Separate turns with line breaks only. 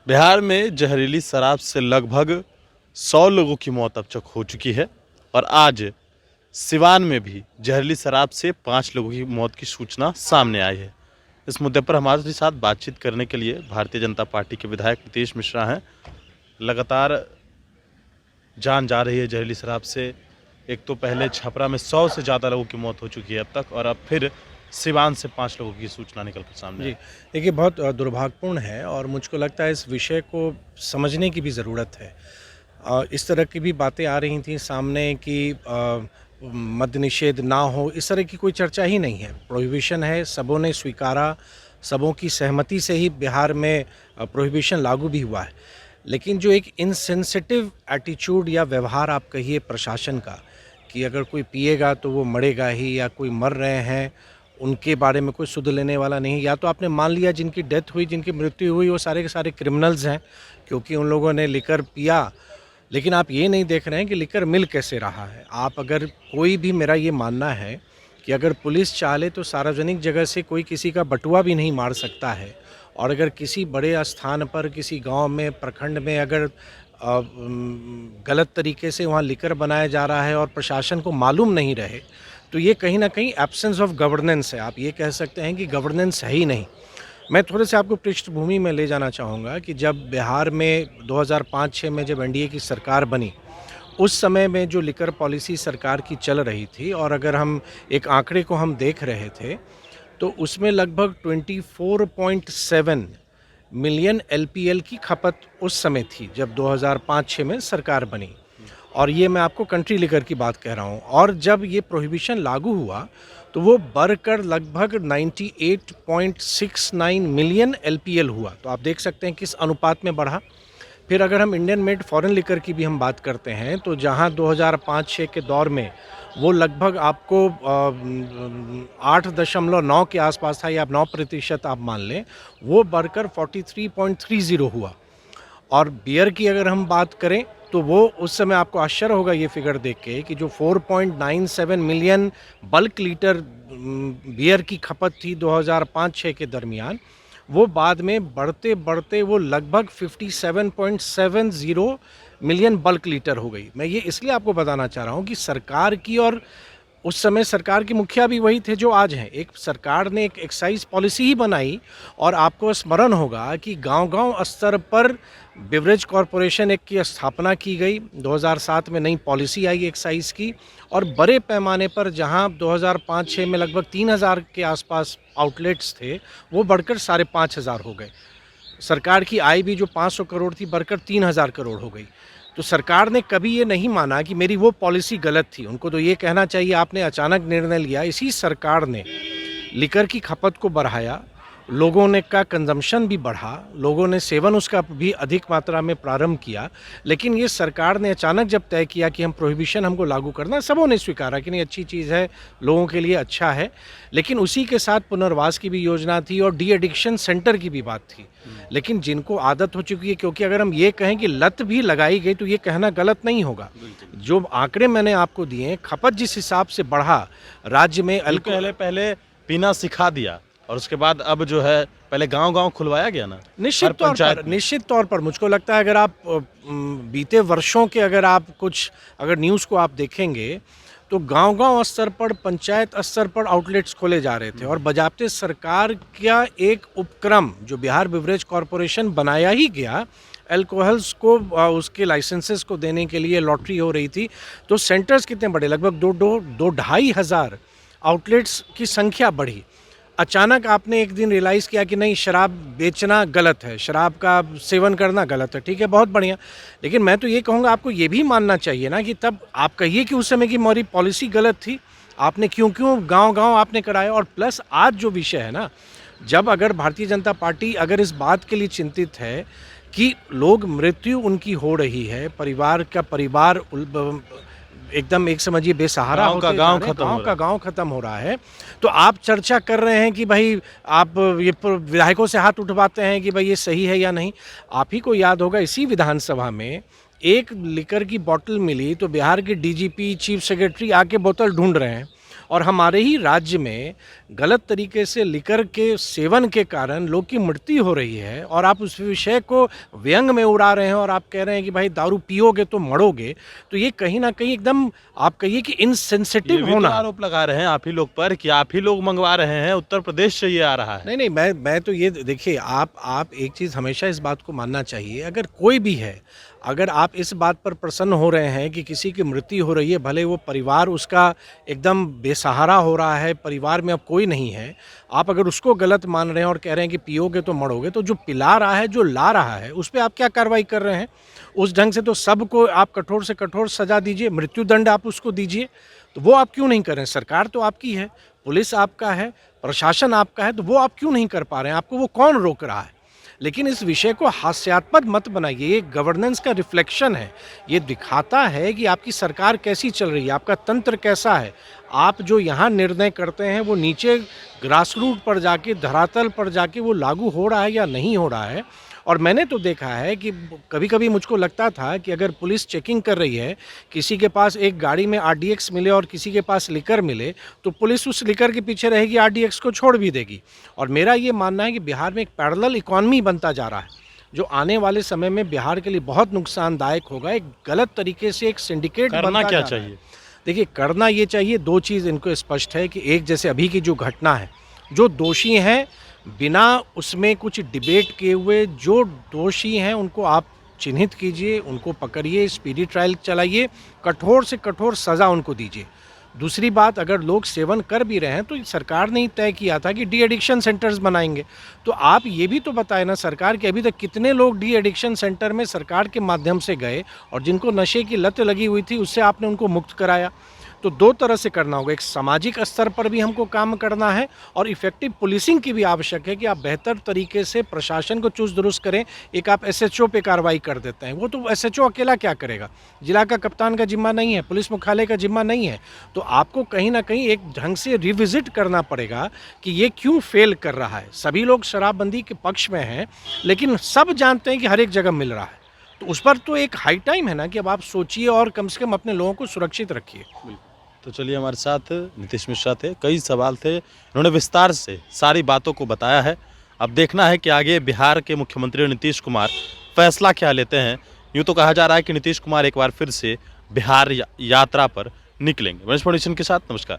बिहार में जहरीली शराब से लगभग 100 लोगों की मौत अब तक हो चुकी है और आज सिवान में भी जहरीली शराब से 5 लोगों की मौत की सूचना सामने आई है। इस मुद्दे पर हमारे साथ बातचीत करने के लिए भारतीय जनता पार्टी के विधायक नीतीश मिश्रा हैं। लगातार जान जा रही है जहरीली शराब से। एक तो पहले छपरा में 100 से ज़्यादा लोगों की मौत हो चुकी है अब तक, और अब फिर सिवान से 5 लोगों की सूचना निकल कर सामने आई
जी,
है।
देखिए बहुत दुर्भाग्यपूर्ण है और मुझको लगता है इस विषय को समझने की भी ज़रूरत है। इस तरह की भी बातें आ रही थी सामने कि मद्य निषेध ना हो, इस तरह की कोई चर्चा ही नहीं है। प्रोहिबिशन है, सबों ने स्वीकारा, सबों की सहमति से ही बिहार में प्रोहिबिशन लागू भी हुआ है। लेकिन जो एक इनसेंसिटिव एटीट्यूड या व्यवहार आप कहिए प्रशासन का, कि अगर कोई पिएगा तो वो मरेगा ही, या कोई मर रहे हैं उनके बारे में कोई सुध लेने वाला नहीं। या तो आपने मान लिया जिनकी डेथ हुई, जिनकी मृत्यु हुई, वो सारे के सारे क्रिमिनल्स हैं क्योंकि उन लोगों ने लिकर पिया। लेकिन आप ये नहीं देख रहे हैं कि लिकर मिल कैसे रहा है। आप अगर कोई भी, मेरा ये मानना है कि अगर पुलिस चाहे तो सार्वजनिक जगह से कोई किसी का बटुआ भी नहीं मार सकता है। और अगर किसी बड़े स्थान पर, किसी गांव में, प्रखंड में अगर गलत तरीके से वहाँ लिकर बनाया जा रहा है और प्रशासन को मालूम नहीं रहे, तो ये कहीं ना कहीं एब्सेंस ऑफ गवर्नेंस है। आप ये कह सकते हैं कि गवर्नेंस है ही नहीं। मैं थोड़े से आपको पृष्ठभूमि में ले जाना चाहूँगा कि जब बिहार में 2005-06 में जब एनडीए की सरकार बनी, उस समय में जो लिकर पॉलिसी सरकार की चल रही थी, और अगर हम एक आंकड़े को हम देख रहे थे, तो उसमें लगभग 24.7 मिलियन एलपीएल की खपत उस समय थी जब 2005-06 में सरकार बनी। और ये मैं आपको कंट्री लिकर की बात कह रहा हूँ। और जब ये प्रोहिबिशन लागू हुआ तो वो बढ़कर लगभग 98.69 मिलियन एलपीएल हुआ। तो आप देख सकते हैं किस अनुपात में बढ़ा। फिर अगर हम इंडियन मेड फॉरेन लिकर की भी हम बात करते हैं, तो जहां 2005-06 के दौर में वो लगभग आपको 8.9 के आसपास था, या 9% आप मान लें, वो बढ़कर 43.30 हुआ। और बियर की अगर हम बात करें तो वो उस समय आपको आश्चर्य होगा ये फिगर देख के कि जो 4.97 मिलियन बल्क लीटर बियर की खपत थी 2005-06 के दरमियान, वो बाद में बढ़ते बढ़ते वो लगभग 57.70 मिलियन बल्क लीटर हो गई। मैं ये इसलिए आपको बताना चाह रहा हूँ कि सरकार की, और उस समय सरकार के मुखिया भी वही थे जो आज हैं। एक सरकार ने एक एक्साइज पॉलिसी ही बनाई, और आपको स्मरण होगा कि गांव-गांव स्तर पर बिवरेज कॉरपोरेशन एक की स्थापना की गई। 2007 में नई पॉलिसी आई एक्साइज की, और बड़े पैमाने पर जहां 2005-06 में लगभग 3000 के आसपास आउटलेट्स थे, वो बढ़कर 5500 हो गए। सरकार की आय भी जो 500 करोड़ थी बढ़कर 3000 करोड़ हो गई। तो सरकार ने कभी ये नहीं माना कि मेरी वो पॉलिसी गलत थी। उनको तो ये कहना चाहिए आपने अचानक निर्णय लिया। इसी सरकार ने लिकर की खपत को बढ़ाया, लोगों ने का कंजम्पशन भी बढ़ा, लोगों ने सेवन उसका भी अधिक मात्रा में प्रारंभ किया। लेकिन ये सरकार ने अचानक जब तय किया कि हम प्रोहिबिशन हमको लागू करना है, सबों ने स्वीकारा कि नहीं, अच्छी चीज़ है, लोगों के लिए अच्छा है। लेकिन उसी के साथ पुनर्वास की भी योजना थी और डी एडिक्शन सेंटर की भी बात थी। लेकिन जिनको आदत हो चुकी है, क्योंकि अगर हम ये कहें कि लत भी लगाई गई तो ये कहना गलत नहीं होगा। जो आंकड़े मैंने आपको दिए, खपत जिस हिसाब से बढ़ा राज्य में
पहले पीना सिखा दिया, और उसके बाद अब जो है पहले गांव-गांव खुलवाया गया ना, हर पंचायत में।
निश्चित तौर पर मुझको लगता है अगर आप बीते वर्षों के अगर आप कुछ अगर न्यूज़ को आप देखेंगे, तो गांव-गांव स्तर पर, पंचायत स्तर पर आउटलेट्स खोले जा रहे थे। और बजाबते सरकार का एक उपक्रम जो बिहार बिवरेज कॉरपोरेशन बनाया ही गया, अल्कोहल्स को उसके लाइसेंसेस को देने के लिए लॉटरी हो रही थी। तो सेंटर्स कितने बड़े, लगभग 2-2.5 आउटलेट्स की संख्या बढ़ी। अचानक आपने एक दिन रियलाइज़ किया कि नहीं, शराब बेचना गलत है, शराब का सेवन करना गलत है। ठीक है, बहुत बढ़िया। लेकिन मैं तो ये कहूँगा आपको ये भी मानना चाहिए ना कि तब आप कहिए कि उस समय की हमारी पॉलिसी गलत थी, आपने क्यों गाँव-गाँव आपने कराया। और प्लस आज जो विषय है ना, जब अगर भारतीय जनता पार्टी अगर इस बात के लिए चिंतित है कि लोग, मृत्यु उनकी हो रही है, परिवार का परिवार एकदम एक समझिए बेसहारा होते जा रहे हैं, गाँव का गाँव खत्म हो रहा है, तो आप चर्चा कर रहे हैं कि भाई आप ये विधायकों से हाथ उठवाते हैं कि भाई ये सही है या नहीं। आप ही को याद होगा इसी विधानसभा में एक लिकर की बोतल मिली तो बिहार के डीजीपी, चीफ सेक्रेटरी आके बोतल ढूंढ रहे हैं, और हमारे ही राज्य में गलत तरीके से लिकर के सेवन के कारण लोग की मृत्यु हो रही है और आप उस विषय को व्यंग में उड़ा रहे हैं और आप कह रहे हैं कि भाई दारू पियोगे तो मरोगे, तो ये कहीं ना कहीं एकदम आप कहिए कि
ये
इनसेंसिटिव
भी तो
होना।
आरोप लगा रहे हैं आप ही लोग पर कि आप ही लोग मंगवा रहे हैं, उत्तर प्रदेश से ये आ रहा है।
नहीं, मैं तो ये देखिए, आप एक चीज़ हमेशा इस बात को मानना चाहिए, अगर कोई भी है, अगर आप इस बात पर प्रसन्न हो रहे हैं कि किसी की मृत्यु हो रही है, भले वो परिवार उसका एकदम बेसहारा हो रहा है, परिवार में अब कोई नहीं है, आप अगर उसको गलत मान रहे हैं और कह रहे हैं कि पियोगे तो मरोगे, तो जो पिला रहा है, जो ला रहा है, उस पे आप क्या कार्रवाई कर रहे हैं? उस ढंग से तो सबको आप कठोर से कठोर सज़ा दीजिए, मृत्युदंड आप उसको दीजिए, तो वो आप क्यों नहीं कर रहे हैं? सरकार तो आपकी है, पुलिस आपका है, प्रशासन आपका है, तो वो आप क्यों नहीं कर पा रहे हैं? आपको वो कौन रोक रहा है? लेकिन इस विषय को हास्यास्पद मत बनाइए, ये गवर्नेंस का रिफ्लेक्शन है। ये दिखाता है कि आपकी सरकार कैसी चल रही है, आपका तंत्र कैसा है। आप जो यहाँ निर्णय करते हैं वो नीचे ग्रासरूट पर जाके, धरातल पर जाके वो लागू हो रहा है या नहीं हो रहा है। और मैंने तो देखा है कि कभी-कभी मुझको लगता था कि अगर पुलिस चेकिंग कर रही है, किसी के पास एक गाड़ी में आरडीएक्स मिले और किसी के पास लिकर मिले, तो पुलिस उस लिकर के पीछे रहेगी, आरडीएक्स को छोड़ भी देगी। और मेरा ये मानना है कि बिहार में एक पैरेलल इकॉनमी बनता जा रहा है, जो आने वाले समय में बिहार के लिए बहुत नुकसानदायक होगा। एक गलत तरीके से एक सिंडिकेट
करना
बनता
क्या
जा रहा है।
चाहिए?
देखिए, करना ये चाहिए, 2 चीज़ इनको स्पष्ट है कि एक, जैसे अभी की जो घटना है, जो दोषी हैं, बिना उसमें कुछ डिबेट किए हुए जो दोषी हैं उनको आप चिन्हित कीजिए, उनको पकड़िए, स्पीडी ट्रायल चलाइए, कठोर से कठोर सज़ा उनको दीजिए। दूसरी बात, अगर लोग सेवन कर भी रहे हैं तो सरकार ने ही तय किया था कि डी एडिक्शन सेंटर्स बनाएंगे। तो आप ये भी तो बताएं ना सरकार, कि अभी तक कितने लोग डी एडिक्शन सेंटर में सरकार के माध्यम से गए और जिनको नशे की लत लगी हुई थी उससे आपने उनको मुक्त कराया। तो 2 तरह से करना होगा, एक सामाजिक स्तर पर भी हमको काम करना है और इफ़ेक्टिव पुलिसिंग की भी आवश्यक है कि आप बेहतर तरीके से प्रशासन को चुस्त दुरुस्त करें। एक आप एसएचओ पे कार्रवाई कर देते हैं, वो तो एसएचओ अकेला क्या करेगा? जिला का कप्तान का जिम्मा नहीं है, पुलिस मुख्यालय का जिम्मा नहीं है। तो आपको कहीं न कहीं एक ढंग से रिविज़िट करना पड़ेगा कि ये क्यों फ़ेल कर रहा है। सभी लोग शराबबंदी के पक्ष में हैं, लेकिन सब जानते हैं कि हर एक जगह मिल रहा है। तो उस पर तो एक हाई टाइम है ना कि अब आप सोचिए और कम से कम अपने लोगों को सुरक्षित रखिए।
तो चलिए, हमारे साथ नीतीश मिश्रा थे, कई सवाल थे, इन्होंने विस्तार से सारी बातों को बताया है। अब देखना है कि आगे बिहार के मुख्यमंत्री नीतीश कुमार फैसला क्या लेते हैं। यूँ तो कहा जा रहा है कि नीतीश कुमार एक बार फिर से बिहार यात्रा पर निकलेंगे। वंश फाउंडेशन के साथ नमस्कार।